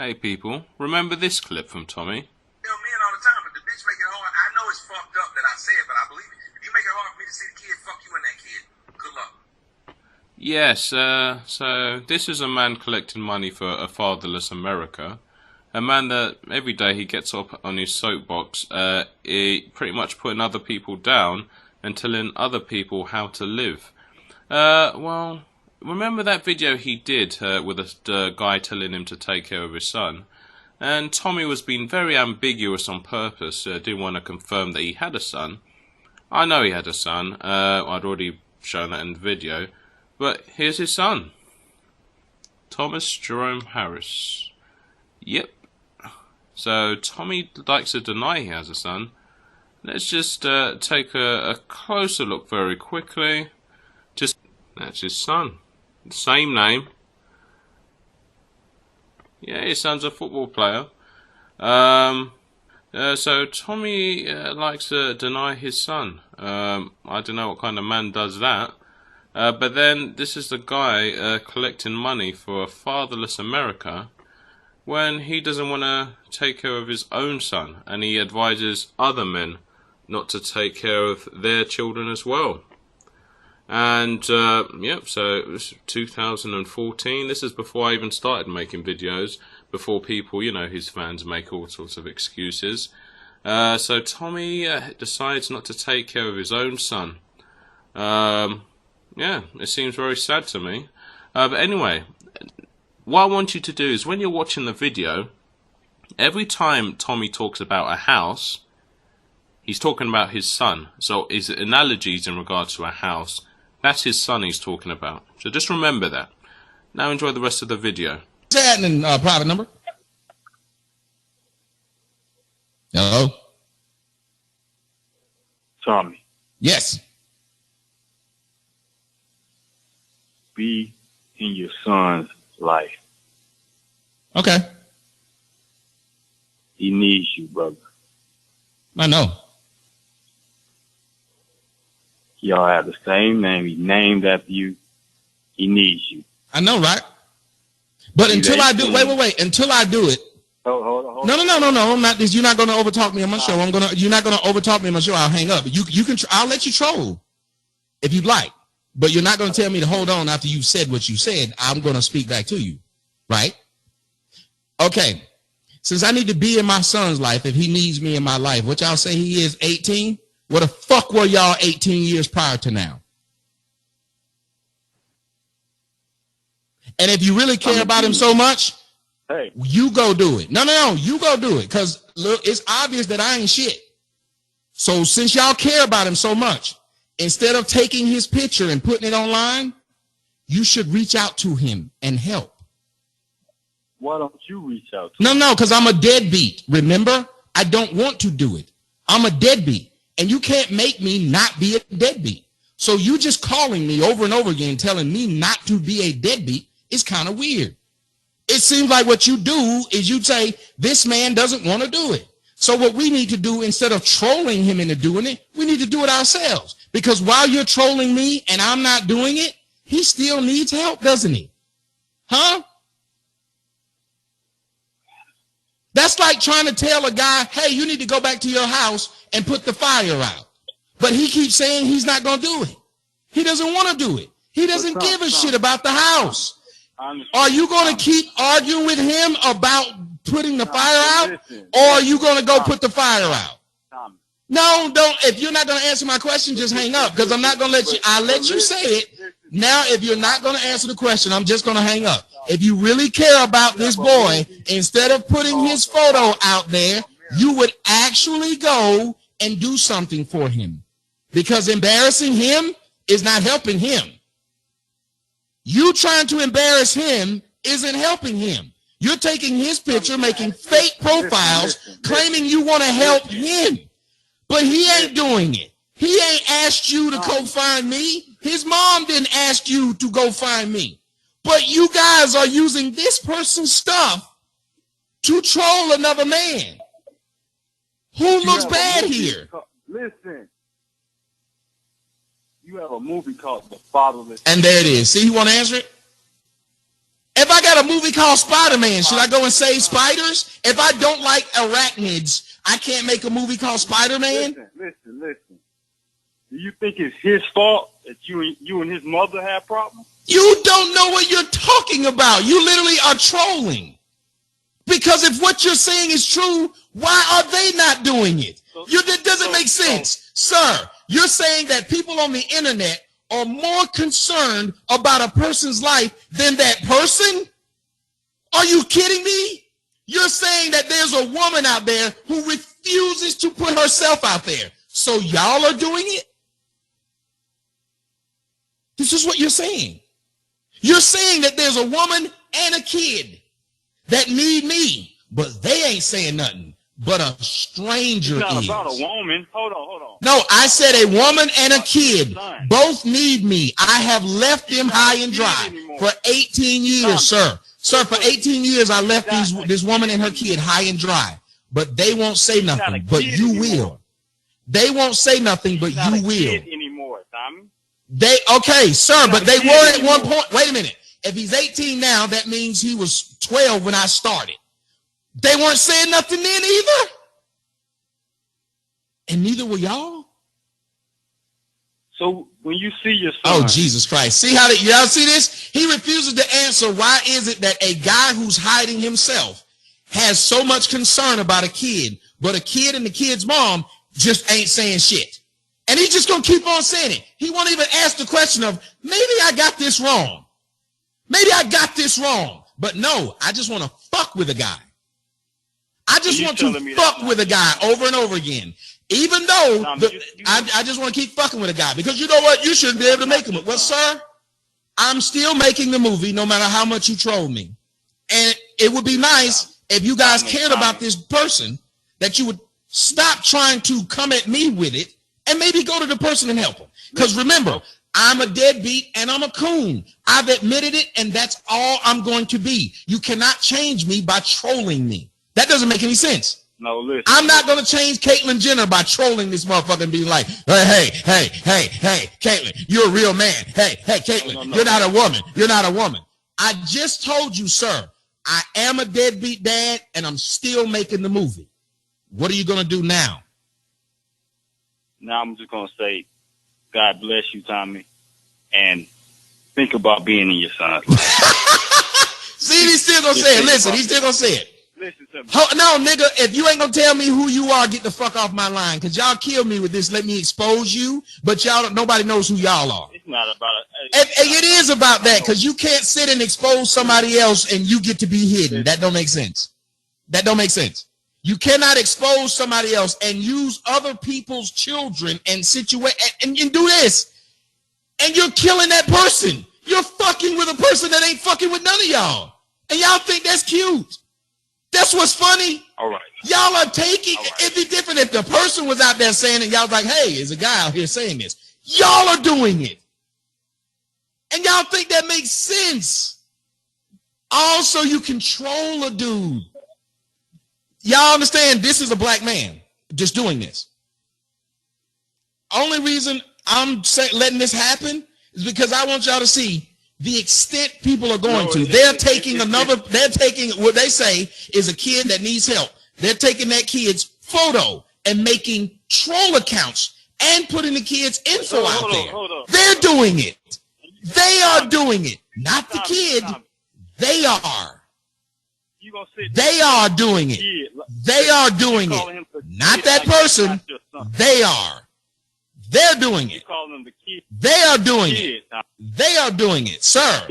Hey people, remember this clip from Tommy? Tell men all the time, but the bitch make it hard. I know it's fucked up that I say it, but I believe it. If you make it hard for me to see the kid, fuck you and that kid. Good luck. Yes, so this is a man collecting money for A Fatherless America. A man that every day he gets up on his soapbox, he pretty much putting other people down and telling other people how to live. Well, remember that video he did with a guy telling him to take care of his son? And Tommy was being very ambiguous on purpose, didn't want to confirm that he had a son. I know he had a son, I'd already shown that in the video, but here's his son. Thomas Jerome Harris. Yep. So Tommy likes to deny he has a son. Let's just take a closer look very quickly. That's his son. Same name. Yeah, his son's a football player. So Tommy likes to deny his son. I don't know what kind of man does that. But then this is the guy collecting money for A Fatherless America when he doesn't want to take care of his own son, and he advises other men not to take care of their children as well. And yep, so it was 2014. This is before I even started making videos, before people, you know, his fans make all sorts of excuses. So Tommy decides not to take care of his own son. Yeah, it seems very sad to me. But anyway, what I want you to do is when you're watching the video, every time Tommy talks about a house, he's talking about his son. So his analogies in regards to a house, that's his son he's talking about. So just remember that. Now enjoy the rest of the video. What's happening, private number? Hello? Tommy, Yes. be in your son's life. Okay. He needs you, brother. I know. Y'all have the same name. He named after you. He needs you. I know, right? But until I do, wait. Until I do it. Hold on. No. I'm not. You're not going to overtalk me on my show. You're not going to overtalk me on my show. I'll hang up. You can. I'll let you troll if you'd like. But you're not going to tell me to hold on after you've said what you said. I'm going to speak back to you, right? Okay. Since I need to be in my son's life, if he needs me in my life, what y'all say he is 18? What the fuck were y'all 18 years prior to now? And if you really care about him so much, hey, you go do it. No, you go do it. Because look, it's obvious that I ain't shit. So since y'all care about him so much, instead of taking his picture and putting it online, you should reach out to him and help. why don't you reach out to No, because I'm a deadbeat. Remember? I don't want to do it. I'm a deadbeat. And you can't make me not be a deadbeat. So you just calling me over and over again, telling me not to be a deadbeat is kind of weird. It seems like what you do is you say, this man doesn't want to do it. So what we need to do, instead of trolling him into doing it, we need to do it ourselves. Because while you're trolling me and I'm not doing it, he still needs help, doesn't he? Huh? That's like trying to tell a guy, hey, you need to go back to your house and put the fire out. But he keeps saying he's not going to do it. He doesn't want to do it. He doesn't give a shit about the house. Are you going to keep arguing with him about putting the fire out? Or are you going to go put the fire out? No, don't. If you're not going to answer my question, just hang up, because I'm not going to let you. I'll let you say it. Now, if you're not going to answer the question, I'm just going to hang up. If you really care about this boy, instead of putting his photo out there, you would actually go and do something for him, because embarrassing him is not helping him. You trying to embarrass him isn't helping him. You're taking his picture, making fake profiles, claiming you want to help him. But he ain't doing it. He ain't asked you to go find me. His mom didn't ask you to go find me. But you guys are using this person's stuff to troll another man. Who looks bad here? Listen. You have a movie called The Fatherless. And there it is. See, you want to answer it? If I got a movie called Spider-Man, should I go and save spiders? If I don't like arachnids, I can't make a movie called Spider-Man? Listen. Do you think it's his fault that you and his mother have problems? You don't know what you're talking about. You literally are trolling. Because if what you're saying is true, why are they not doing it? That doesn't make sense. Sir, you're saying that people on the internet are more concerned about a person's life than that person? Are you kidding me? You're saying that there's a woman out there who refuses to put herself out there. So y'all are doing it? This is what you're saying. You're saying that there's a woman and a kid that need me, but they ain't saying nothing. But a stranger it's not is. About a woman. Hold on. No, I said a woman and a kid both need me. I have left them high and dry for 18 years, sir. Sir, for 18 years, I left this woman and her kid high and dry. But they won't say nothing, but you will. They won't say nothing, but you will. Anymore, Tommy. Okay, sir, but they were at one point. Wait a minute. If he's 18 now, that means he was 12 when I started. They weren't saying nothing then either. And neither were y'all. So when you see your son, oh Jesus Christ! See how y'all see this? He refuses to answer. Why is it that a guy who's hiding himself has so much concern about a kid, but a kid and the kid's mom just ain't saying shit? And he's just gonna keep on saying it. He won't even ask the question of maybe I got this wrong. Maybe I got this wrong. But no, I just want to fuck with a guy. I just want to fuck with a guy over and over again. Even though I just want to keep fucking with a guy. Because you know what? You shouldn't be able to make him. Well, sir, I'm still making the movie no matter how much you troll me. And it would be nice if you guys cared about this person, that you would stop trying to come at me with it and maybe go to the person and help them. Because remember, I'm a deadbeat and I'm a coon. I've admitted it, and that's all I'm going to be. You cannot change me by trolling me. That doesn't make any sense. No, listen. I'm not going to change Caitlyn Jenner by trolling this motherfucker and being like, hey, Caitlyn, you're a real man. Hey, Caitlyn, no. You're not a woman. You're not a woman. I just told you, sir, I am a deadbeat dad, and I'm still making the movie. What are you going to do now? Now I'm just going to say, God bless you, Tommy, and think about being in your son's life. See, he's still going to say it. Listen, he's still going to say it. Listen to me. No, nigga, if you ain't going to tell me who you are, get the fuck off my line, because y'all kill me with this. Let me expose you, but nobody knows who y'all are. It's not about it. It is about that, because you can't sit and expose somebody else and you get to be hidden. That don't make sense. That don't make sense. You cannot expose somebody else and use other people's children and and do this. And you're killing that person. You're fucking with a person that ain't fucking with none of y'all. And y'all think that's cute. That's what's funny. All right. Y'all are taking, it'd be different if the person was out there saying it. Y'all was like, hey, there's a guy out here saying this. Y'all are doing it. And y'all think that makes sense. Also, you control a dude. Y'all understand this is a black man just doing this. Only reason I'm letting this happen is because I want y'all to see the extent people are going to. They're taking what they say is a kid that needs help. They're taking that kid's photo and making troll accounts and putting the kid's info out there. They're doing it. They are doing it. Not the kid. They are. They are doing it. They are doing it. Not that person. They are. They're doing it. They are doing it. They are doing it. Sir,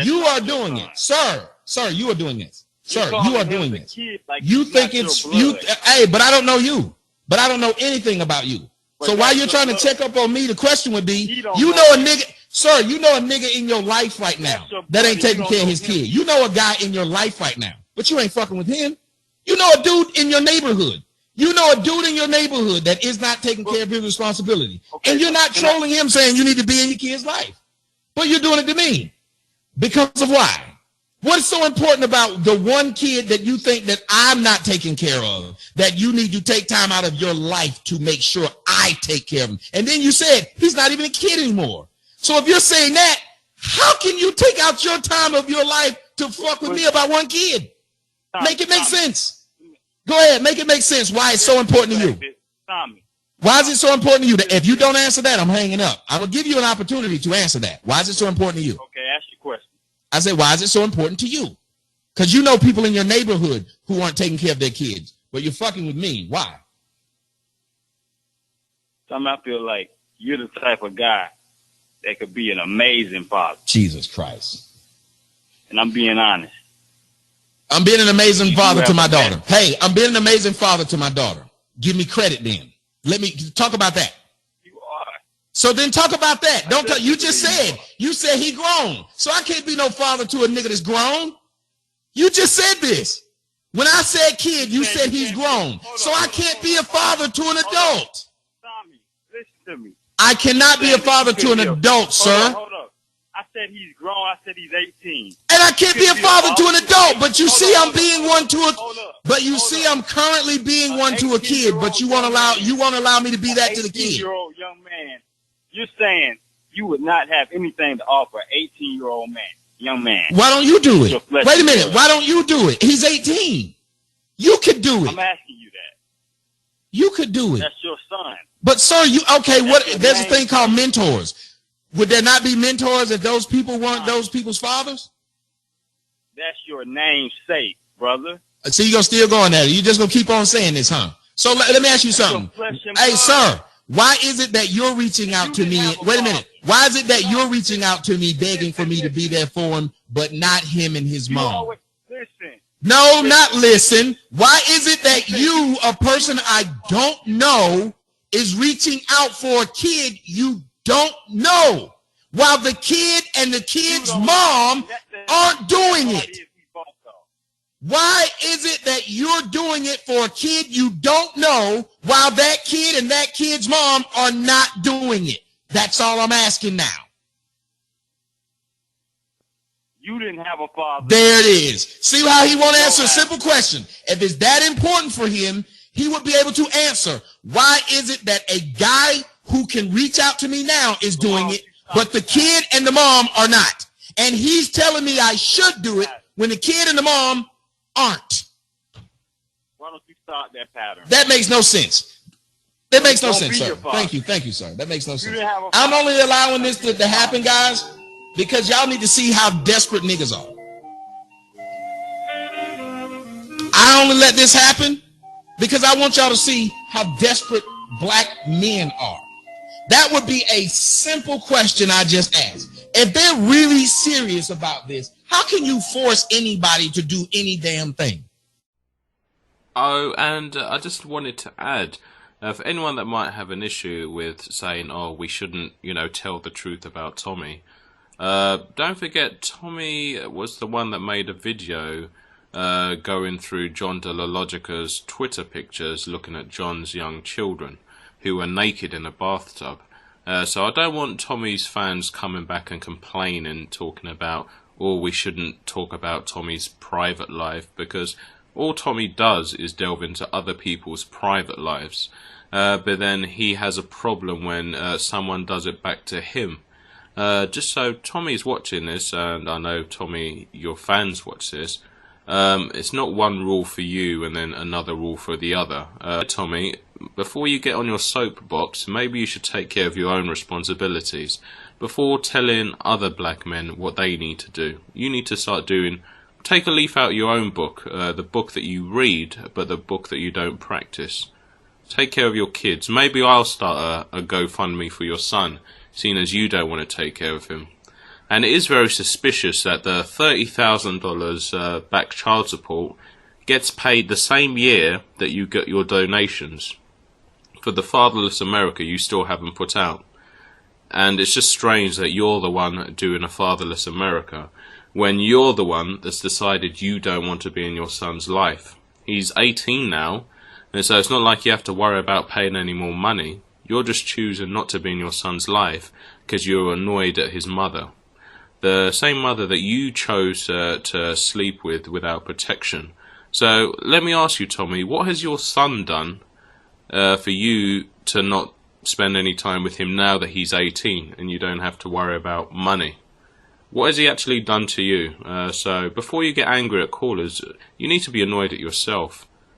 you are doing it. Sir, you are doing it. Sir, you are doing it. You think it's you. Hey, but I don't know you. But I don't know anything about you. So while you're trying to check up on me, the question would be, you know a nigga, sir, you know a nigga in your life right now that ain't taking care of his kid. You know a guy in your life right now, but you ain't fucking with him. You know a dude in your neighborhood. You know a dude in your neighborhood that is not taking care of his responsibility. And you're not trolling him saying you need to be in your kid's life. But you're doing it to me. Because of why? What's so important about the one kid that you think that I'm not taking care of, that you need to take time out of your life to make sure I take care of him? And then you said he's not even a kid anymore. So if you're saying that, how can you take out your time of your life to fuck with me about one kid. Make it make sense. Go ahead, make it make sense why it's so important to you. Tommy. Why is it so important to you? That if you don't answer that, I'm hanging up. I will give you an opportunity to answer that. Why is it so important to you? Okay, ask your question. I said, why is it so important to you? Because you know people in your neighborhood who aren't taking care of their kids, but you're fucking with me. Why? Tommy, I feel like you're the type of guy that could be an amazing father. Jesus Christ. And I'm being honest. I'm being an amazing father to my daughter. Hey, I'm being an amazing father to my daughter. Give me credit then. Let me talk about that. You are. So then talk about that. Don't talk, you just said he grown. So I can't be no father to a nigga that's grown. You just said this. When I said kid, you said he's grown. So I can't be a father to an adult. Tommy, listen to me. I cannot be a father to an adult, sir. Hold up. I said he's grown. I said he's 18. And I can't be a father to an adult, but you see I'm being one to a but you see I'm currently being one to a kid, but you won't allow me to be that to the kid. 18-year-old young man, you're saying you would not have anything to offer an 18-year-old man, young man. Why don't you do it? Wait a minute. Why don't you do it? He's 18. You could do it. I'm asking you that. You could do it. That's your son. But sir, there's a thing called mentors. Would there not be mentors if those people weren't those people's fathers? That's your namesake, brother. So you're going to still go on that. You're just going to keep on saying this, huh? So let me ask you something. Hey, sir, why is it that you're reaching out to me? Wait a minute. Why is it that you're reaching out to me begging for me to be there for him, but not him and his mom? Listen. No, not listen. Why is it that you, a person I don't know, is reaching out for a kid you don't know, while the kid and the kid's mom aren't doing it? Why is it that you're doing it for a kid you don't know, while that kid and that kid's mom are not doing it? That's all I'm asking now. You didn't have a father. There it is. See how he won't answer a simple question. If it's that important for him, he would be able to answer. Why is it that a guy who can reach out to me now is doing it, but the kid and the mom are not? And he's telling me I should do it when the kid and the mom aren't. Why don't you start that pattern? That makes no sense. That makes no sense, sir. Thank you, sir. That makes no sense. I'm only allowing this to happen, guys, because y'all need to see how desperate niggas are. I only let this happen because I want y'all to see how desperate black men are. That would be a simple question I just asked. If they're really serious about this, how can you force anybody to do any damn thing? Oh, and I just wanted to add, for anyone that might have an issue with saying, oh, we shouldn't, tell the truth about Tommy, don't forget Tommy was the one that made a video going through John De La Logica's Twitter pictures looking at John's young children who were naked in a bathtub. So I don't want Tommy's fans coming back and complaining, talking about, oh, we shouldn't talk about Tommy's private life, because all Tommy does is delve into other people's private lives. But then he has a problem when someone does it back to him. Just so Tommy's watching this, and I know, Tommy, your fans watch this, it's not one rule for you and then another rule for the other. Tommy, before you get on your soapbox, maybe you should take care of your own responsibilities. Before telling other black men what they need to do, you need to start doing, take a leaf out of your own book, the book that you read, but the book that you don't practice. Take care of your kids. Maybe I'll start a GoFundMe for your son, seeing as you don't want to take care of him. And it is very suspicious that the $30,000 back child support gets paid the same year that you get your donations. For the Fatherless America, you still haven't put out. And it's just strange that you're the one doing a Fatherless America when you're the one that's decided you don't want to be in your son's life. He's 18 now, and so it's not like you have to worry about paying any more money. You're just choosing not to be in your son's life because you're annoyed at his mother. The same mother that you chose to sleep with without protection. So let me ask you, Tommy, what has your son done for you to not spend any time with him now that he's 18 and you don't have to worry about money? What has he actually done to you? So before you get angry at callers, you need to be annoyed at yourself.